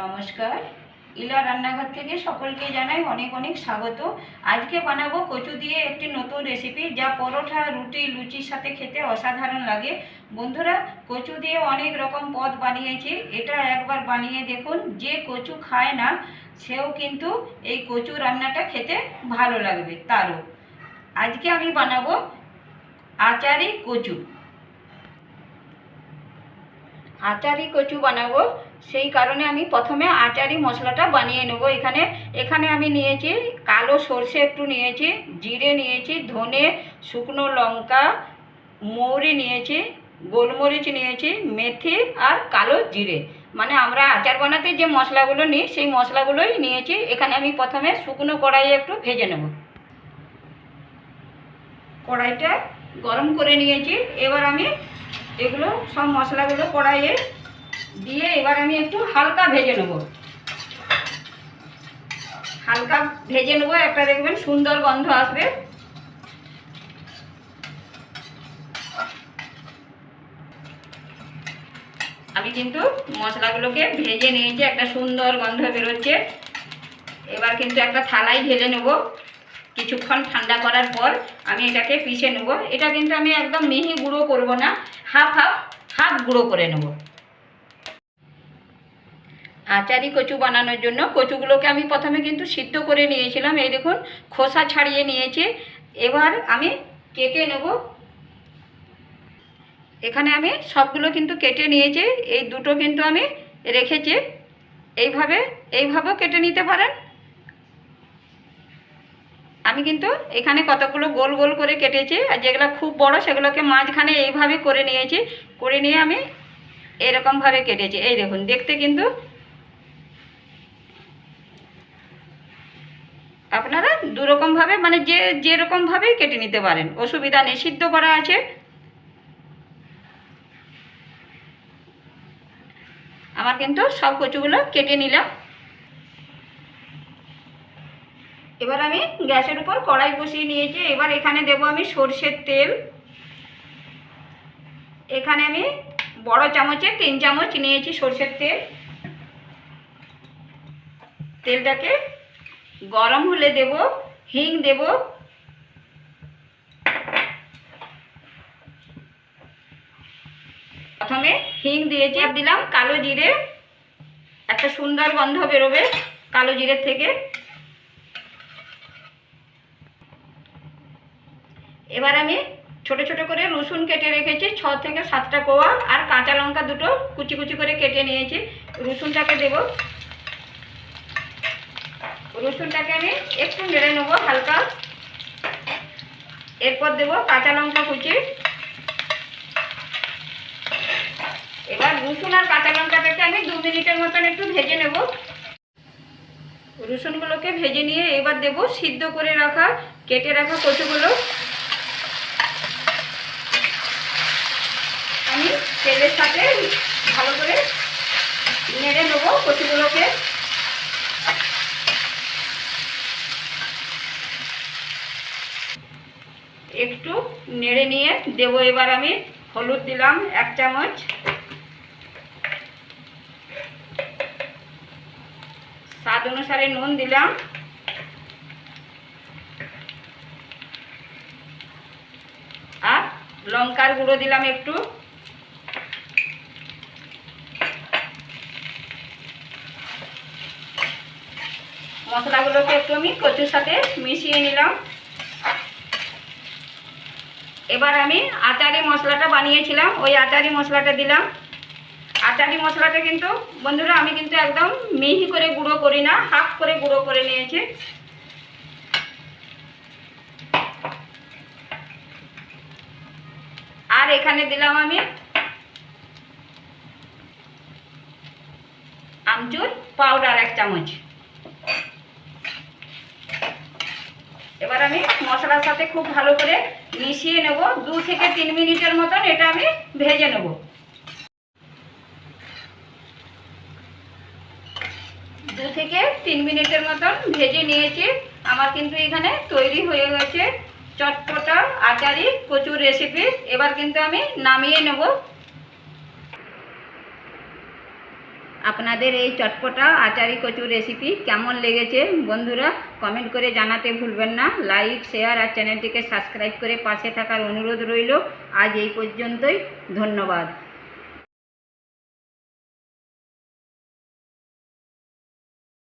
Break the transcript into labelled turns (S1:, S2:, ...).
S1: নমস্কার, ইলা রান্নাঘর থেকে সকলকে জানাই অনেক অনেক স্বাগত। আজকে বানাবো কচু দিয়ে একটি নতুন রেসিপি, যা পরোটা, রুটি, লুচির সাথে খেতে অসাধারণ লাগে। বন্ধুরা, কচু দিয়ে অনেক রকম পদ বানিয়েছি, এটা একবার বানিয়ে দেখুন। যে কচু খায় না সেও কিন্তু এই কচু রান্নাটা খেতে ভালো লাগবে তারও। আজকে আমি বানাবো আচারি কচু। আচারি কচু বানাবো, সেই কারণে আমি প্রথমে আচারি মশলাটা বানিয়ে নেব। এখানে আমি নিয়েছি কালো সর্ষে, একটু নিয়েছি জিরে, নিয়েছি ধনে, শুকনো লঙ্কা, মৌরি নিয়েছি, গোলমরিচ নিয়েছি, মেথি আর কালো জিরে। মানে আমরা আচার বানাতে যে মশলাগুলো নিই সেই মশলাগুলোই নিয়েছি। এখানে আমি প্রথমে শুকনো কড়াইয়ে একটু ভেজে নেব। কড়াইটা গরম করে নিয়েছি। এবার আমি এগুলো সব মশলাগুলো কড়াইয়ে দিয়ে এবার আমি একটু হালকা ভেজে নেব। একটা দেখবেন সুন্দর গন্ধ আসবে। আমি কিন্তু মশলাগুলোকে ভেজে নিয়েছি, একটা সুন্দর গন্ধ বেরোচ্ছে। এবার কিন্তু একটা থালায় ঢেলে নেব। কিছুক্ষণ ঠান্ডা করার পর আমি এটাকে পিষে নেব। এটা কিন্তু আমি একদম মিহি গুঁড়ো করব না, হাফ গুঁড়ো করে নেব। আচারি কচু বানানোর জন্য কচুগুলোকে আমি প্রথমে কিন্তু সিদ্ধ করে নিয়েছিলাম। এই দেখুন, খোসা ছাড়িয়ে নিয়েছি। এবার আমি কেটে নেব। এখানে আমি সবগুলো কিন্তু কেটে নিয়েছি। এই দুটো কিন্তু আমি রেখেছি। এইভাবেও কেটে নিতে পারেন। আমি কিন্তু এখানে কতগুলো গোল গোল করে কেটেছি, আর যেগুলো খুব বড় সেগুলোকে মাঝখানে এইভাবে করে নিয়েছি। করে নিয়ে আমি এরকমভাবে কেটেছি। এই দেখুন, দেখতে কিন্তু আপনারা দুরকমভাবে, মানে যেরকমভাবেই কেটে নিতে পারেন, অসুবিধা নেই। সিদ্ধ করা আছে। আমার কিন্তু সব কচুগুলো কেটে নিলাম। এবার আমি গ্যাসের উপর কড়াই বসিয়ে নিয়েছি। এবার এখানে দেব আমি সরষের তেল। এখানে আমি বড় চামচে 3 চামচ নিয়েছি সরষের তেল। তেলটাকে গরম হলে দেব হিং, দেব প্রথমে হিং দিয়েছি। আর দিলাম কালো জিরে, একটা সুন্দর গন্ধ বেরোবে কালো জিরের থেকে। এবার আমি ছোট ছোট করে রসুন কেটে রেখেছি, 6 থেকে 7টা কোয়া, আর কাঁচা লঙ্কা দুটো কুচি কুচি করে কেটে নিয়েছি। রসুনটাকে দেব। রসুনটাকে আমি একটু নেড়ে নেব হালকা। এরপর দেব কাঁচা লঙ্কা কুচি। এবার রসুন আর কাঁচা লঙ্কাটাকে আমি 2 মিনিটের মতন একটু ভেজে নেব। রসুনগুলোকে ভেজে নিয়ে এবার দেব সিদ্ধ করে রাখা, কেটে রাখা কচুগুলো। আমি তেলের সাথে ভালো করে নেড়ে নেব কচুগুলোকে। একটু নেড়ে নিয়ে দেব এবার আমি হলুদ দিলাম 1 চামচ, স্বাদ অনুসারে নুন দিলাম, আর লঙ্কার গুঁড়ো দিলাম একটু। মশলাগুলোকে একটু আমি কচুর সাথে মিশিয়ে নিলাম। এবার আমি আচারি মশলাটা বানিয়েছিলাম, ওই আচারি মশলাটা দিলাম। আচারি মশলাটা কিন্তু বন্ধুরা আমি কিন্তু একদম মিহি করে গুঁড়ো করি না, হাফ করে গুঁড়ো করে নিয়েছি। আর এখানে দিলাম আমি আমচুর পাউডার 1 চামচ। এবার আমি মশলার সাথে খুব ভালো করে মিশিয়ে নেব। 2 থেকে 3 মিনিটের মতন এটা আমি ভেজে নেব। 2 থেকে 3 মিনিটের মতন ভেজে নিয়েছি। আমার কিন্তু এখানে তৈরি হয়ে গেছে চটপটা আচারি কচুর রেসিপি। এবার কিন্তু আমি নামিয়ে নেব। আপনাদের এই চটপটা আচারি কচুর রেসিপি কেমন লেগেছে বন্ধুরা কমেন্ট করে জানাতে ভুলবেন না। লাইক, শেয়ার আর চ্যানেলটিকে সাবস্ক্রাইব করে পাশে থাকার অনুরোধ রইল। আজ এই পর্যন্তই, ধন্যবাদ।